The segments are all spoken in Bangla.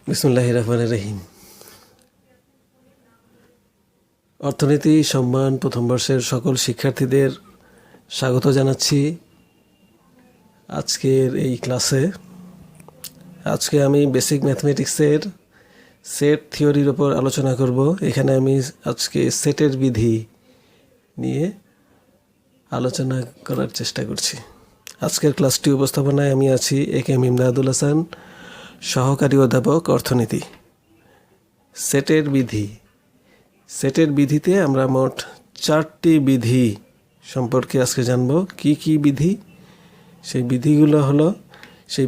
বিসমিল্লাহির রহমানির রহিম। অর্থনীতি সম্মান প্রথম বর্ষের সকল শিক্ষার্থীদের স্বাগত জানাচ্ছি আজকের এই ক্লাসে। আজকে আমি বেসিক ম্যাথমেটিক্সের সেট থিওরির ওপর আলোচনা করব। এখানে আমি আজকে সেটের বিধি নিয়ে আলোচনা করার চেষ্টা করছি। আজকের ক্লাসটি উপস্থাপনায় আমি আছি এ.কে.এম. ইমদাদুল হাসান, সহকারী অধ্যাপক অর্থনীতি। সেটের বিধি। সেটের বিধিতে আমরা মোট 4টি বিধি সম্পর্কে আজকে জানব। কি কি বিধি? সেই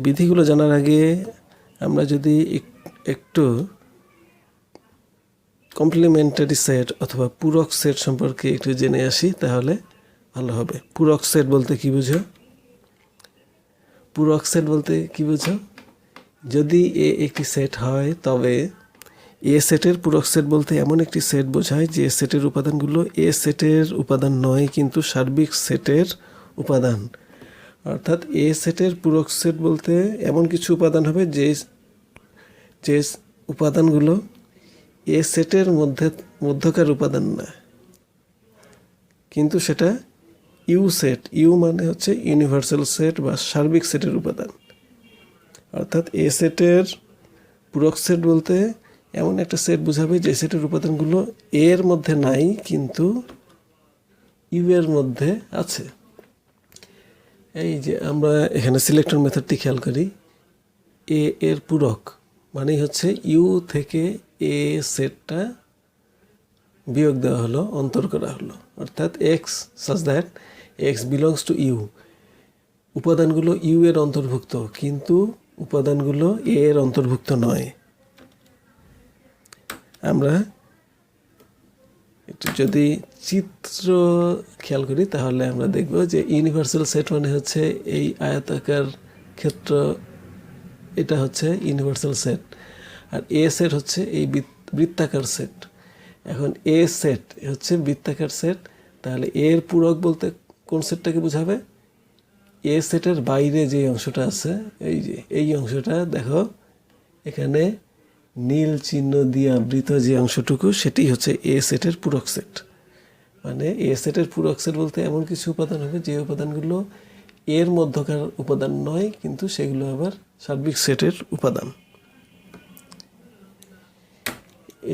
বিধিগুলো জানার আগে আমরা যদি একটু কমপ্লিমেন্টারি সেট অথবা পূরক সেট সম্পর্কে একটু জেনে আসি তাহলে ভালো হবে। পূরক সেট বলতে কি বুঝো? পূরক সেট বলতে কি বুঝো? যদি এ একটি সেট হয় তবে এ সেটের পূরক সেট বলতে এমন একটি সেট বোঝায় যে সেটের উপাদানগুলো এ সেটের উপাদান নয় কিন্তু সার্বিক সেটের উপাদান। অর্থাৎ এ সেটের পূরক সেট বলতে এমন কিছু উপাদান হবে যে উপাদানগুলো এ সেটের মধ্যকার উপাদান না, কিন্তু সেটা ইউ সেট। ইউ মানে হচ্ছে ইউনিভার্সাল সেট বা সার্বিক সেটের উপাদান। অর্থাৎ এ সেটের পূরক সেট বলতে এমন একটা সেট বোঝাবে যে সেটের উপাদানগুলো এর মধ্যে নাই কিন্তু ইউ এর মধ্যে আছে। এই যে আমরা এখানে সিলেক্টর মেথডটি খেয়াল করি, এ এর পূরক মানে হচ্ছে ইউ থেকে এ সেটটা বিয়োগ দেওয়া হলো, অন্তর করা হলো। অর্থাৎ X such that X belongs to U. উপাদানগুলো ইউ এর অন্তর্ভুক্ত কিন্তু উপাদানগুলো এ এর অন্তর্ভুক্ত নয়। আমরা একটু যদি চিত্র খেয়াল করি তাহলে আমরা দেখব যে ইউনিভার্সাল সেট মানে হচ্ছে এই আয়তাকার ক্ষেত্র, এটা হচ্ছে ইউনিভার্সাল সেট। আর এ সেট হচ্ছে এই বৃত্তাকার সেট। এখন এ সেট হচ্ছে বৃত্তাকার সেট, তাহলে এর পূরক বলতে কোন সেটটাকে বোঝাবে? এ সেটের বাইরে যে অংশটা আছে, এই যে এই অংশটা দেখো, এখানে নীল চিহ্ন দিয়ে আবৃত যে অংশটুকু সেটি হচ্ছে এ সেটের পূরক সেট। মানে এ সেটের পূরক সেট বলতে এমন কিছু উপাদান হবে যে উপাদানগুলো এর মধ্যকার উপাদান নয় কিন্তু সেগুলো আবার সার্বিক সেটের উপাদান।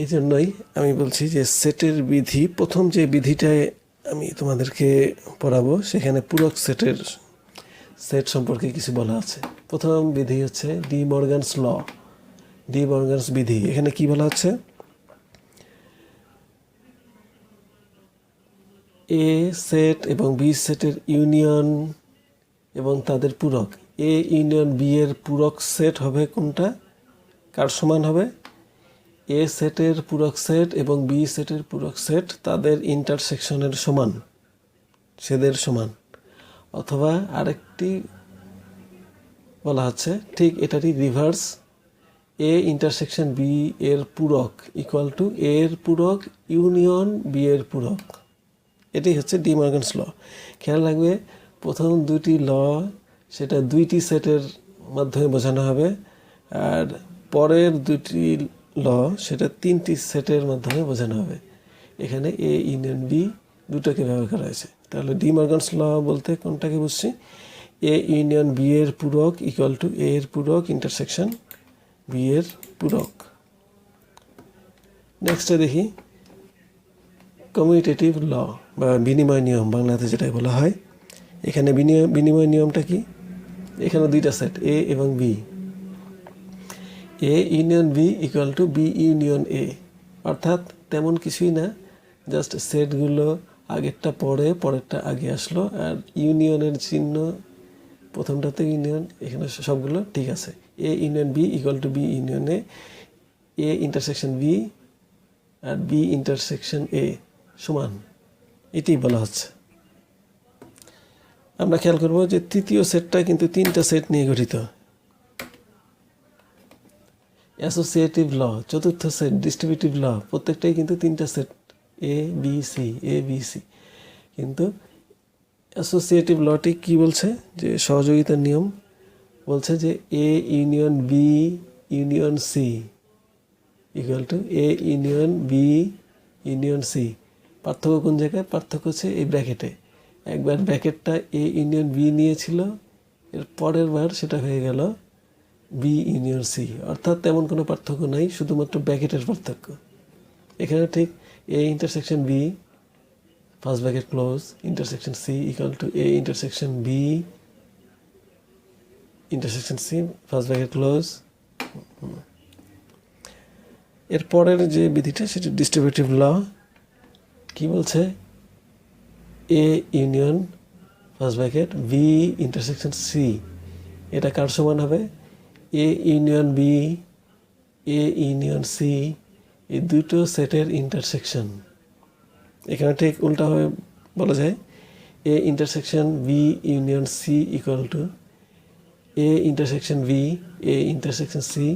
এই জন্যই আমি বলছি যে সেটের বিধি, প্রথম যে বিধিটায় আমি তোমাদেরকে পড়াবো সেখানে পূরক সেটের সেট সম্পর্কে কিছু বলা আছে। প্রথম বিধি হচ্ছে ডি মর্গানস ল, ডি মর্গানস বিধি। এখানে কি বলা হচ্ছে? এ সেট এবং বি সেটের ইউনিয়ন এবং তাদের পূরক, এ ইউনিয়ন বি এর পূরক সেট হবে কোনটা? কার সমান হবে? এ সেটের পূরক সেট এবং বি সেটের পূরক সেট তাদের ইন্টারসেকশনের সমান, সেদের সমান। অথবা আরেকটি বলা হচ্ছে ঠিক এটারই রিভার্স, এ ইন্টারসেকশন বি এর পূরক ইকুয়াল টু এর পূরক ইউনিয়ন বি এর পূরক। এটাই হচ্ছে ডি মর্গানস ল। খেয়াল রাখবে প্রথম দুটি ল সেটা দুইটি সেটের মাধ্যমে বোঝানো হবে, আর পরের দুটি ল সেটা তিনটি সেটের মাধ্যমে বোঝানো হবে। এখানে এ ইউনিয়ন বি দুটোকে ব্যবহার করা হয়েছে। তাহলে ডি মর্গানস ল বলতে কোনটাকে বুঝছি? এ ইউনিয়ন বি এর পূরক ইকুয়াল টু এ এর পূরক ইন্টারসেকশন বি এর পূরক। নেক্সটে দেখি কমিউটেটিভ ল বা বিনিময় নিয়ম, বাংলাতে যেটা বলা হয়। এখানে বিনিময় নিয়মটা কি? এখানে দুইটা সেট এ এবং B, A union B equal to B union A. অর্থাৎ তেমন কিছুই না, জাস্ট সেটগুলো আগেরটা পরে পরেরটা আগে আসলো, আর ইউনিয়নের চিহ্ন প্রথমটাতে ইউনিয়ন, এখানে সবগুলো ঠিক আছে। A union B equal to B union A, A intersection B আর বি ইন্টারসেকশন এ সমান, এটি বলা হচ্ছে। আমরা খেয়াল করব যে তৃতীয় সেটটা কিন্তু তিনটা সেট নিয়ে গঠিত। অ্যাসোসিয়েটিভ ল, চতুর্থ সেট ডিস্ট্রিবিউটিভ ল, প্রত্যেকটাই কিন্তু তিনটা সেট, এ বি সি। কিন্তু অ্যাসোসিয়েটিভ লটি কি বলছে? যে সহযোগিতার নিয়ম বলছে যে A union B union C equal to A union B union C. পার্থক্য কোন জায়গায়? পার্থক্য হচ্ছে এই ব্র্যাকেটে। একবার ব্র্যাকেটটা এ ইউনিয়ন বি নিয়েছিল, এর পরের বার সেটা হয়ে গেল বি ইউনিয়ন সি। অর্থাৎ তেমন কোনো পার্থক্য নাই, শুধুমাত্র ব্র্যাকেটের পার্থক্য। এখানে ঠিক A intersection B first bracket close intersection C equal to A intersection B intersection C first bracket close. এর পরের যে বিধিটা সেটা ডিস্ট্রিবিউটিভ ল। কি বলছে? A union first bracket B intersection C, এটা কার সমান হবে? A union B A union C, এই দুটো সেটের ইন্টারসেকশন। এখানে ঠিক উল্টাভাবে বলা যায়, A intersection B union C equal to A intersection B A intersection C,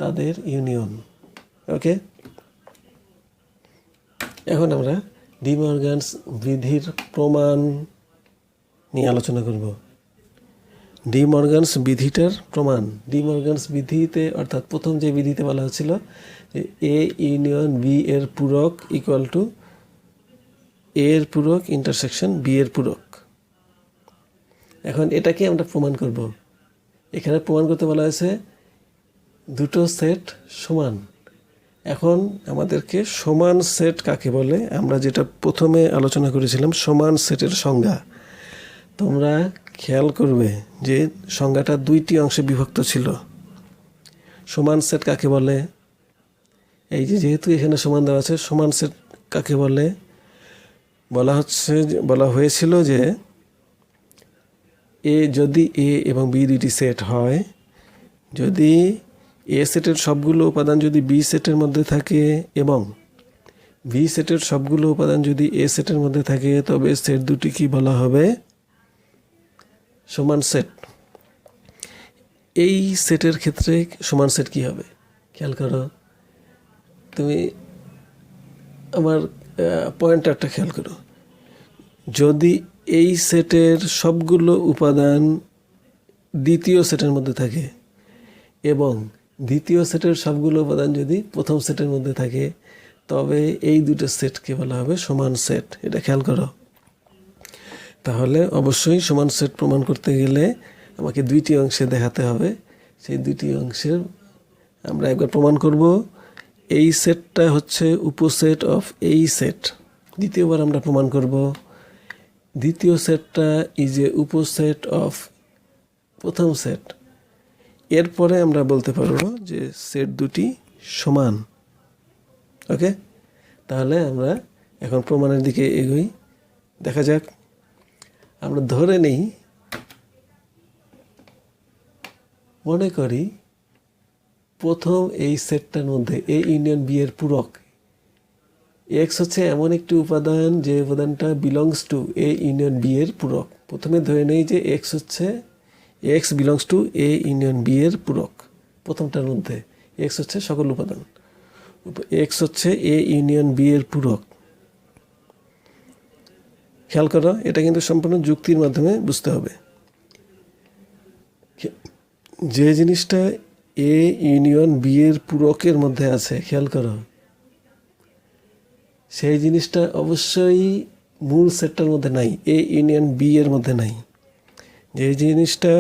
তাদের ইউনিয়ন। ওকে, এখন আমরা ডি মর্গানস বিধির প্রমাণ নিয়ে আলোচনা করব। ডি মর্গানস বিধিটার প্রমাণ। ডি মর্গানস বিধিতে, অর্থাৎ প্রথম যে বিধিতে বলা হচ্ছিল যে এ ইউনিয়ন বি এর পূরক ইকুয়াল টু এ এর পূরক ইন্টারসেকশন বি এর পূরক। এখন এটাকে আমরা প্রমাণ করব। এখানে প্রমাণ করতে বলা হয়েছে দুটো সেট সমান। এখন আমাদেরকে সমান সেট কাকে বলে, আমরা যেটা প্রথমে আলোচনা করেছিলাম সমান সেটের সংজ্ঞা, তোমরা খেয়াল করবে যে সংজ্ঞাটা দুইটি অংশে বিভক্ত ছিল। সমান সেট কাকে বলে? এই যে যেহেতু এখানে সমান দেওয়া আছে, সমান সেট কাকে বলে? বলা হয়েছিল যে যদি এ এবং বি দুইটি সেট হয়, যদি এ সেটের সবগুলো উপাদান যদি বি সেটের মধ্যে থাকে এবং বি সেটের সবগুলো উপাদান যদি এ সেটের মধ্যে থাকে, তবে সেট দুটি কি বলা হবে? সমান সেট। এই সেটের ক্ষেত্রে সমান সেট কি হবে? খেয়াল করো, তুমি আমার পয়েন্টারটা খেয়াল করো। যদি এই সেটের সবগুলো উপাদান দ্বিতীয় সেটের মধ্যে থাকে এবং দ্বিতীয় সেটের সবগুলো উপাদান যদি প্রথম সেটের মধ্যে থাকে, তবে এই দুটো সেটকে বলা হবে সমান সেট। এটা খেয়াল করো। তাহলে অবশ্যই সমান সেট প্রমাণ করতে গেলে আমাকে দুইটি অংশে দেখাতে হবে। সেই দুইটি অংশের আমরা একবার প্রমাণ করব। এই সেটটা হচ্ছে উপসেট অফ এই সেট। দ্বিতীয়বার আমরা প্রমাণ করব দ্বিতীয় সেটটা ইজ এ উপসেট অফ প্রথম সেট। এরপরে আমরা বলতে পারবো যে সেট দুটি সমান। ওকে, তাহলে আমরা এখন প্রমাণের দিকে এগোই। দেখা যাক, আমরা ধরে নেই, মনে করি প্রথম এই সেটটার মধ্যে এ ইউনিয়ন বি এর পূরক এক্স হচ্ছে এমন একটি উপাদান যে উপাদানটা belongs to A union B এর পূরক। প্রথমে ধরে নেই যে X belongs to A union B এর পূরক। প্রথমটার মধ্যে এক্স হচ্ছে সকল উপাদান, এক্স হচ্ছে এ ইউনিয়ন বি এর পূরক। খেয়াল করো, এটা কিন্তু সম্পূর্ণ যুক্তির মাধ্যমে বুঝতে হবে। যে জিনিসটা এ ইউনিয়ন বি এর পূরকের মধ্যে আছে, খেয়াল করো, সেই জিনিসটা অবশ্যই মূল সেটটার মধ্যে নাই, এ ইউনিয়ন বি এর মধ্যে নাই। যে জিনিসটা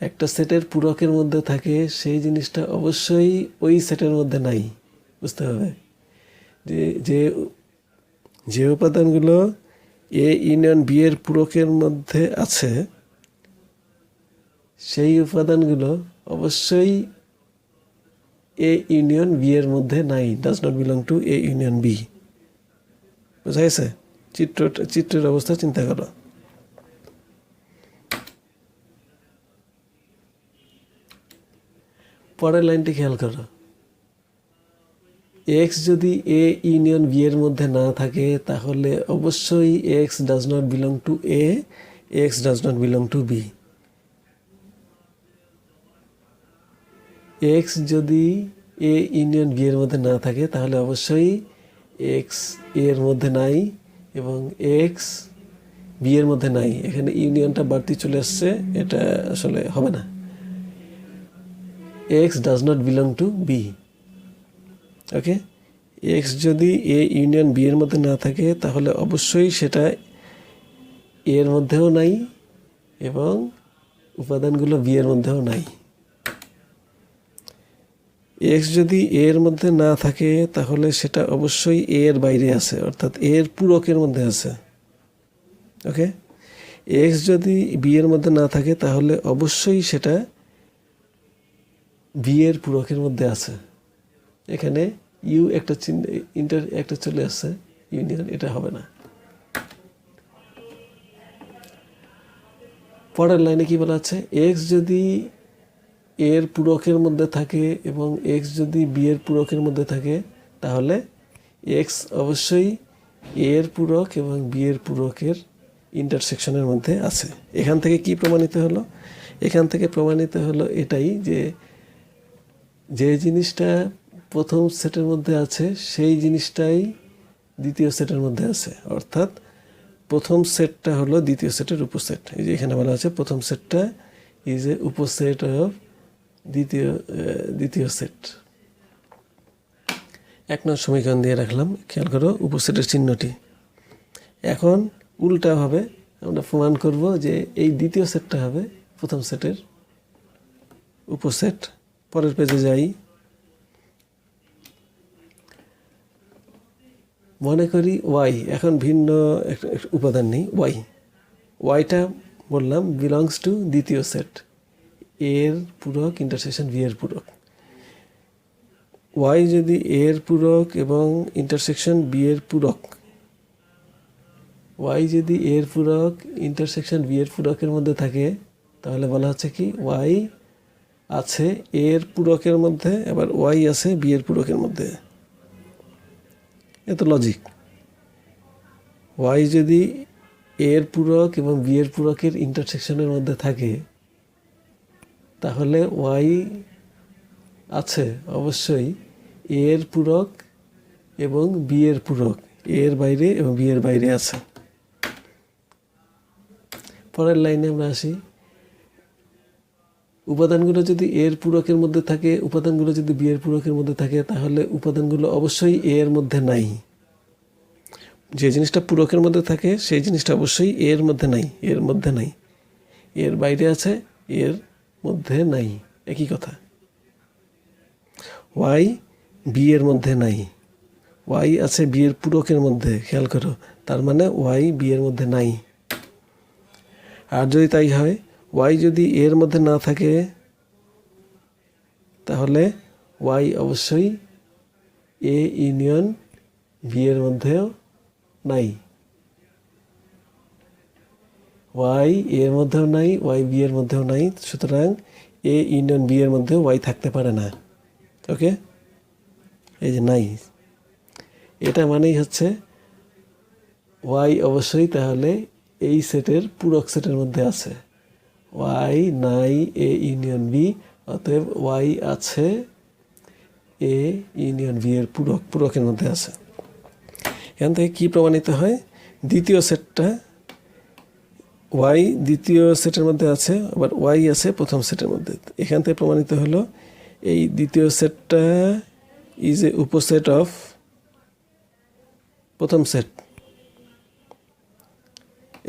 একটা সেটের পূরকের মধ্যে থাকে, সেই জিনিসটা অবশ্যই ওই সেটের মধ্যে নাই। বুঝতে হবে যে উপাদানগুলো এ ইউনিয়ন বি এর পূরকের মধ্যে আছে, সেই উপাদানগুলো অবশ্যই এ ইউনিয়ন বি এর মধ্যে নাই, does not belong to A union B. বুঝা গেছে? চিত্রের অবস্থা চিন্তা করো। পরের লাইনটি খেয়াল করো, এক্স যদি এ ইউনিয়ন বি এর মধ্যে না থাকে, তাহলে অবশ্যই X does not belong to A, X does not belong to B. X যদি এ ইউনিয়ন বি এর মধ্যে না থাকে, তাহলে অবশ্যই এক্স এর মধ্যে নাই এবং এক্স বি এর মধ্যে নাই। এখানে ইউনিয়নটা বাড়তি চলে আসছে, এটা আসলে হবে না। X does not belong to B. Okay, X যদি এ ইউনিয়ন বি এর মধ্যে না থাকে তাহলে অবশ্যই সেটা এর মধ্যেও নাই এবং উপাদানগুলো বি এর মধ্যেও নাই। এক্স যদি এর মধ্যে না থাকে তাহলে সেটা অবশ্যই এর বাইরে আছে, অর্থাৎ এর পূরকের মধ্যে আছে। ওকে, এক্স যদি বি এর মধ্যে না থাকে তাহলে অবশ্যই সেটা বি এর পূরকের মধ্যে আছে। এখানে ইউ একটা চিহ্ন ইন্টার একটা চলে আসছে, ইউনিয়ন, এটা হবে না। পরের লাইনে কি বলা আছে, এক্স যদি এর পূরকের মধ্যে থাকে এবং এক্স যদি বি এর পূরকের মধ্যে থাকে তাহলে এক্স অবশ্যই এর পূরক এবং বি এর পূরকের ইন্টারসেকশনের মধ্যে আছে। এখান থেকে কি প্রমাণিত হলো? এখান থেকে প্রমাণিত হলো এটাই যে যে জিনিসটা প্রথম সেটের মধ্যে আছে সেই জিনিসটাই দ্বিতীয় সেটের মধ্যে আছে, অর্থাৎ প্রথম সেটটা হলো দ্বিতীয় সেটের উপসেট। এই যে এখানে বলা আছে প্রথম সেটটা ইজ এ উপসেট অফ দ্বিতীয় সেট। 1 নং সমীকরণ দিয়ে রাখলাম, খেয়াল করো উপসেটের চিহ্নটি। এখন উল্টাভাবে আমরা প্রমাণ করব যে এই দ্বিতীয় সেটটা হবে প্রথম সেটের উপসেট। পরের পেজে যাই। মনে করি ওয়াই, এখন ভিন্ন একটা উপাদান নেই, ওয়াইটা বললাম বিলংস টু দ্বিতীয় সেট, এর পূরক ইন্টারসেকশন বি এর পূরক। ওয়াই যদি এর পূরক এবং ইন্টারসেকশন বি এর পূরক, ওয়াই যদি এর পূরক ইন্টারসেকশন বি এর পূরকের মধ্যে থাকে তাহলে বলা হচ্ছে কি ওয়াই আছে এর পূরকের মধ্যে, আবার ওয়াই আছে বি এর পূরকের মধ্যে। এত লজিক। ওয়াই যদি এর পূরক এবং বি এর পূরকের ইন্টারসেকশনের মধ্যে থাকে তাহলে ওয়াই আছে অবশ্যই এর পূরক এবং বি এর পূরক, এর বাইরে এবং বি এর বাইরে আছে। পরের লাইনে আমরা আসি। উপাদানগুলো যদি এর পূরকের মধ্যে থাকে, উপাদানগুলো যদি বি এর পূরকের মধ্যে থাকে তাহলে উপাদানগুলো অবশ্যই এর মধ্যে নাই। যে জিনিসটা পূরকের মধ্যে থাকে সেই জিনিসটা অবশ্যই এর মধ্যে নাই, এর মধ্যে নাই, এর বাইরে আছে, এর মধ্যে নাই, একই কথা। ওয়াই বি এর মধ্যে নাই, ওয়াই আছে বি এর পূরকের মধ্যে, খেয়াল করো, তার মানে ওয়াই বি এর মধ্যে নাই। আর যদি তাই হয়, ওয়াই যদি এর মধ্যে না থাকে তাহলে ওয়াই অবশ্যই এ ইউনিয়ন বি এর মধ্যেও নাই, ওয়াই এর মধ্যেও নাই, ওয়াই বি এর মধ্যেও নাই, সুতরাং এ ইউনিয়ন বি এর মধ্যেও ওয়াই থাকতে পারে না। ওকে, এই যে নাই, এটা মানেই হচ্ছে ওয়াই অবশ্যই তাহলে এই সেটের পূরক সেটের মধ্যে আছে। ওয়াই নাই এ ইউনিয়ন বি, অতএব ওয়াই আছে এ ইউনিয়ন বি এর পূরকের মধ্যে আছে। এখান থেকে কি প্রমাণিত হয়? দ্বিতীয় সেটটা ওয়াই দ্বিতীয় সেটের মধ্যে আছে, আবার ওয়াই আছে প্রথম সেটের মধ্যে। এখান থেকে প্রমাণিত হলো এই দ্বিতীয় সেটটা ইজ এ উপসেট অফ প্রথম সেট।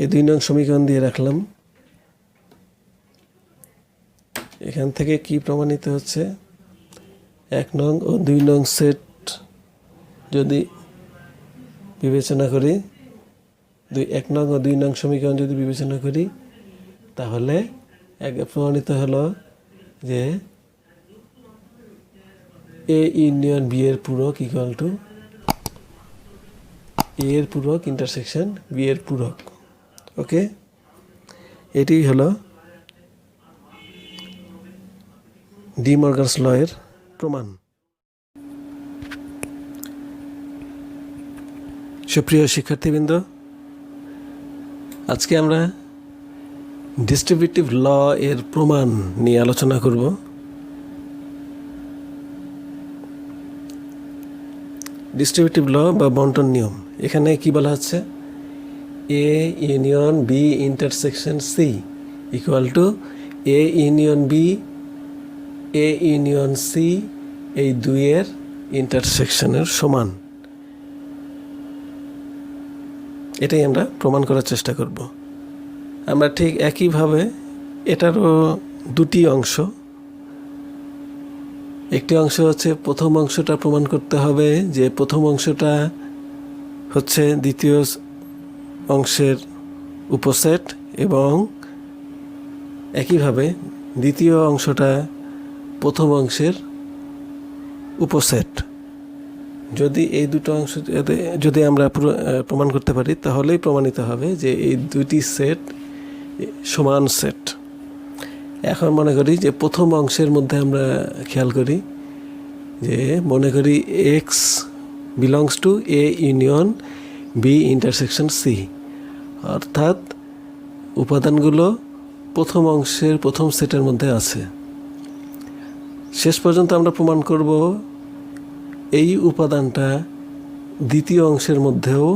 এই 2 নং সমীকরণ দিয়ে রাখলাম। এখান থেকে কি প্রমাণিত হচ্ছে? 1 নং ও 2 নং সেট যদি বিবেচনা করি, 1 নং ও 2 নং সমীকরণ যদি বিবেচনা করি তাহলে প্রমাণিত হলো যে এ ইউনিয়ন বি এর পূরক ইকুয়াল টু এ এর পূরক ইন্টারসেকশন বি এর পূরক। ওকে, এটি হলো ডি মর্গানস ল এর প্রমাণ। সুপ্রিয় শিক্ষার্থীবৃন্দ, আজকে আমরা ডিস্ট্রিবিউটিভ ল এর প্রমাণ নিয়ে আলোচনা করব। ডিস্ট্রিবিউটিভ ল বা বন্টন নিয়ম, এখানে কি বলা হচ্ছে? A union B intersection C equal to A union B A union C, এই দুইয়ের ইন্টারসেকশনের সমান। এটাই আমরা প্রমাণ করার চেষ্টা করব। আমরা ঠিক একইভাবে এটারও দুটি অংশ। একটি অংশ হচ্ছে প্রথম অংশটা প্রমাণ করতে হবে যে প্রথম অংশটা হচ্ছে দ্বিতীয় অংশের উপসেট এবং একইভাবে দ্বিতীয় অংশটা প্রথম অংশের উপসেট। যদি এই দুটো অংশ যদি আমরা প্রমাণ করতে পারি তাহলেই প্রমাণিত হবে যে এই দুটি সেট সমান সেট। এখন মনে করি যে প্রথম অংশের মধ্যে আমরা খেয়াল করি যে মনে করি X belongs to A union B intersection C, অর্থাৎ উপাদানগুলো প্রথম অংশের প্রথম সেটের মধ্যে আছে। শেষ পর্যন্ত আমরা প্রমাণ করব এই উপাদানটা দ্বিতীয় অংশের মধ্যেও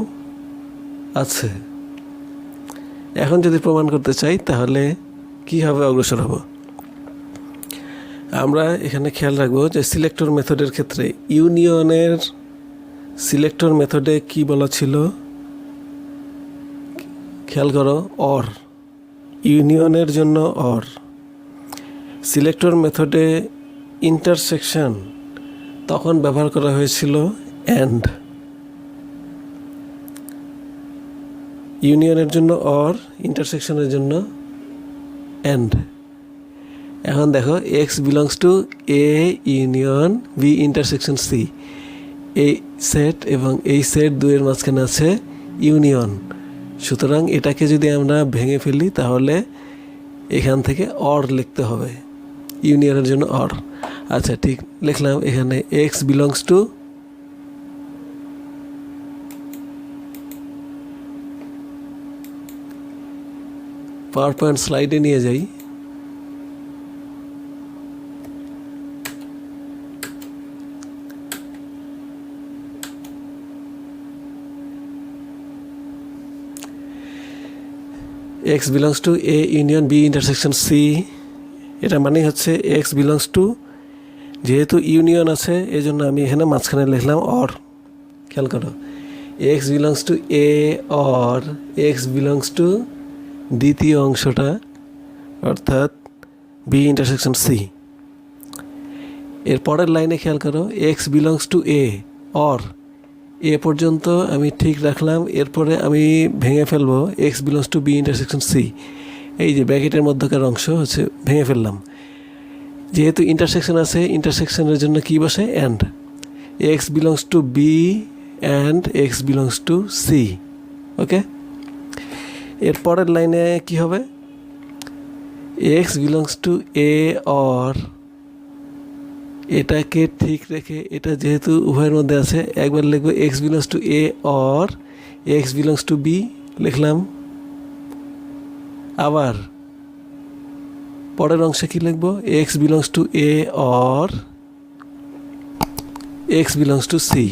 আছে। এখন যদি প্রমাণ করতে চাই তাহলে কীভাবে অগ্রসর হব? আমরা এখানে খেয়াল রাখবো যে সিলেক্টর মেথডের ক্ষেত্রে ইউনিয়নের সিলেক্টর মেথডে কি বলা ছিল, খেয়াল করো, অর। ইউনিয়নের জন্য অর। সিলেক্টর মেথডে ইন্টারসেকশন তখন ব্যবহার করা হয়েছিল অ্যান্ড। ইউনিয়নের জন্য অর, ইন্টারসেকশনের জন্য অ্যান্ড। এখন দেখো X belongs to A union B intersection C, এই সেট এবং এই সেট দুইয়ের মাঝখানে আছে ইউনিয়ন। সুতরাং এটাকে যদি আমরা ভেঙে ফেলি তাহলে এখান থেকে অর লিখতে হবে, ইউনিয়নের জন্য অর। আচ্ছা, ঠিক লিখলাম। এখানে X belongs to PowerPoint স্লাইডে নিয়ে যাই। X belongs to A union B intersection C, এটা মানে হচ্ছে এক্স বিলংস টু, যেহেতু ইউনিয়ন আছে এই জন্য আমি এখানে মাঝখানে লিখলাম অর। খেয়াল করো, X belongs to A or X belongs two দ্বিতীয় অংশটা অর্থাৎ বি ইন্টারসেকশন সি। এর পরের লাইনে খেয়াল করো, X belongs to A or এ পর্যন্ত আমি ঠিক রাখলাম। এরপরে আমি ভেঙে ফেলবো X belongs to B intersection C, এই যে ব্র্যাকেটের মধ্যকার অংশ হচ্ছে ভেঙে ফেললাম। যেহেতু ইন্টারসেকশন আছে, ইন্টারসেকশনের জন্য কী বসে? And. X belongs to B and X belongs to C. Okay, এর পরের লাইনে কি হবে? X belongs to A or, এটাকে ঠিক রেখে এটা যেহেতু উভয়ের মধ্যে আছে একবার লিখবো X belongs to A or X belongs to B লিখলাম। আবার পরের অংশে কি লিখবো? X belongs to A or X belongs to C,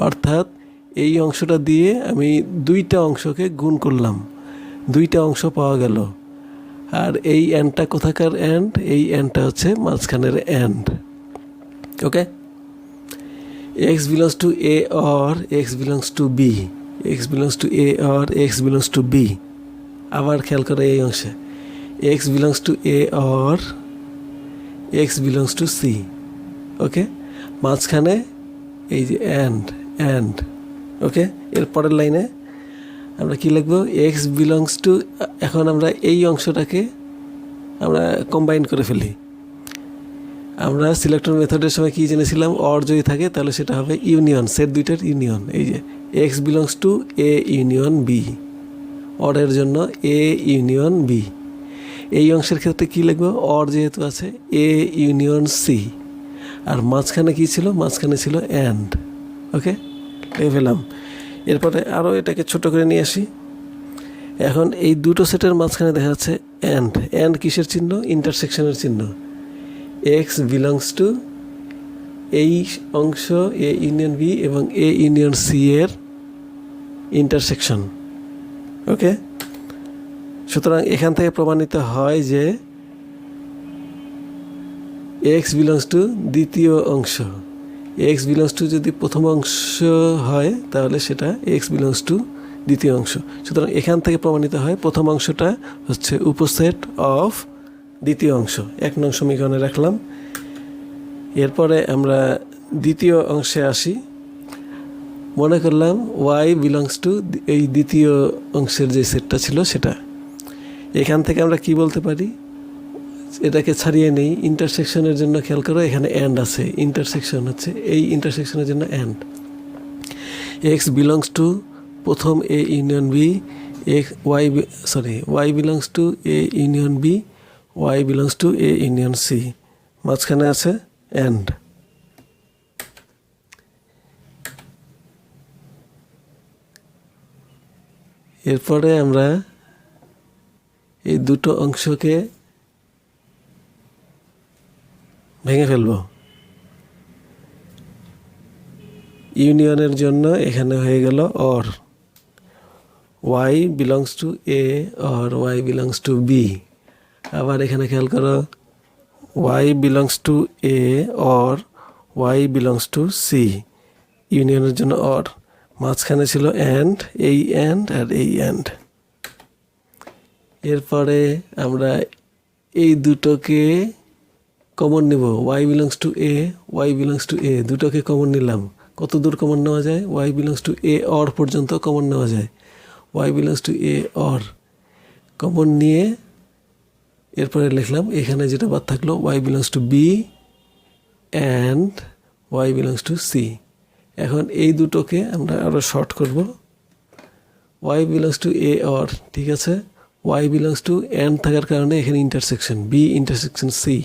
অর্থাৎ এই অংশটা দিয়ে আমি দুইটা অংশকে গুণ করলাম, দুইটা অংশ পাওয়া গেল। আর এই অ্যান্ডটা কোথাকার অ্যান্ড? এই অ্যান্ডটা হচ্ছে মাঝখানের and. Okay, X belongs to A or X belongs to B X belongs to A or X belongs to B. আবার খেয়াল করে এই অংশে X belongs to A or X belongs to C. Okay, মাঝখানে এই যে অ্যান্ড অ্যান্ড। ওকে, এর পরের লাইনে আমরা কি লিখবো? এক্স বিলংস টু, এখন আমরা এই অংশটাকে আমরা কম্বাইন করে ফেলি। আমরা সিলেক্টর মেথডের সময় কি জেনেছিলাম? অর যদি থাকে তাহলে সেটা হবে ইউনিয়ন, সেট দুইটার ইউনিয়ন। এই যে X belongs to A union B, অরের জন্য এ ইউনিয়ন বি। এই অংশের ক্ষেত্রে কি লিখবো? অর যেহেতু আছে এ ইউনিয়ন সি, আর মাঝখানে কি ছিল? মাঝখানে ছিল অ্যান্ড। ওকে, লিখে ফেলাম। এরপরে আরও এটাকে ছোট করে নিয়ে আসি। এখন এই দুটো সেটের মাঝখানে দেখা যাচ্ছে অ্যান্ড। অ্যান্ড কিসের চিহ্ন? ইন্টারসেকশনের চিহ্ন। এক্স বিলংস টু এই অংশ এ ইউনিয়ন বি এবং এ ইউনিয়ন সি এর ইন্টারসেকশন। ওকে, সুতরাং এখান থেকে প্রমাণিত হয় যে এক্স বিলংস টু দ্বিতীয় অংশ এক্স বিলংস টু যদি প্রথম অংশ হয় তাহলে সেটা এক্স বিলংস টু দ্বিতীয় অংশ। সুতরাং এখান থেকে প্রমাণিত হয় প্রথম অংশটা হচ্ছে উপসেট অফ দ্বিতীয় অংশ। 1 নং সমীকরণে রাখলাম। এরপরে আমরা দ্বিতীয় অংশে আসি। মনে করলাম ওয়াই বিলংস টু এই দ্বিতীয় অংশের যে সেটটা ছিল সেটা। এখান থেকে আমরা কি বলতে পারি, এটাকে ছাড়িয়ে নেই। ইন্টারসেকশনের জন্য খেয়াল করো, এখানে অ্যান্ড আছে, ইন্টারসেকশন হচ্ছে এই ইন্টারসেকশনের জন্য অ্যান্ড। এক্স বিলংস টু প্রথম A union B, Y belongs to A union B, Y belongs to A union C, মাঝখানে আছে অ্যান্ড। এরপরে আমরা এই দুটো অংশকে ভেঙে ফেলব। ইউনিয়নের জন্য এখানে হয়ে গেল or, Y belongs to A or Y belongs to B. আবার এখানে খেয়াল করো, Y belongs to A or Y belongs to C, ইউনিয়নের জন্য অর, মাঝখানে ছিল অ্যান্ড, এই অ্যান্ড আর এই অ্যান্ড। এরপরে আমরা এই দুটোকে কমন নেব, Y belongs to A, Y belongs to A, দুটোকে কমন নিলাম। কত দূর কমন নেওয়া যায়? Y belongs to A or পর্যন্ত কমন নেওয়া যায়। Y belongs to A or common নিয়ে এরপরে লিখলাম এখানে যেটা বাদ থাকলো, Y belongs to B and Y belongs to C. এখন এই দুটোকে আমরা আরও শর্ট করব। Y belongs to A or, ঠিক আছে, ওয়াই বিলংস টু অ্যান্ড থাকার কারণে এখানে ইন্টারসেকশন, বি ইন্টারসেকশন সি।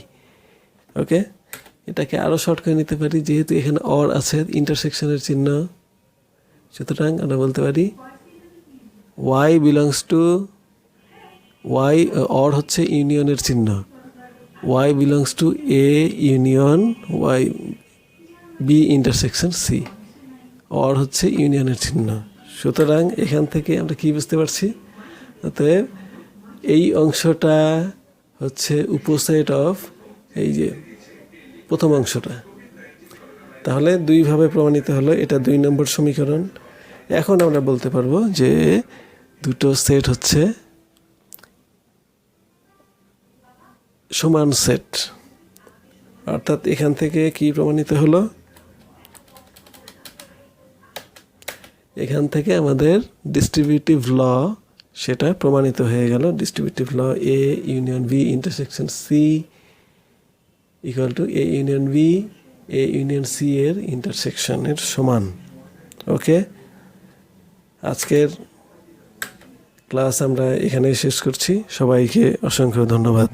ওকে, এটাকে আরও শর্ট করে নিতে পারি, যেহেতু এখানে অর আছে, ইন্টারসেকশনের চিহ্ন, সুতরাং আমরা বলতে পারি Y belongs to, Y or হচ্ছে ইউনিয়নের চিহ্ন, Y belongs to A union Y B intersection C, or হচ্ছে ইউনিয়নের চিহ্ন। সুতরাং এখান থেকে আমরা কি বুঝতে পারছি, অতএব এই অংশটা হচ্ছে উপসেট অফ এই যে প্রথম অংশটা। তাহলে দুইভাবে প্রমাণিত হলো, এটা 2 নম্বর সমীকরণ। এখন আমরা বলতে পারবো যে দুটো সেট হচ্ছে সমান সেট। অর্থাৎ এখান থেকে কি প্রমাণিত হলো, এখান থেকে আমাদের ডিস্ট্রিবিউটিভ ল সেটা প্রমাণিত হয়ে গেল। Distributive law A union B intersection C equal to A union B A union C এর ইন্টারসেকশনের সমান। ওকে, আজকের ক্লাস আমরা এখানেই শেষ করছি। সবাইকে অসংখ্য ধন্যবাদ।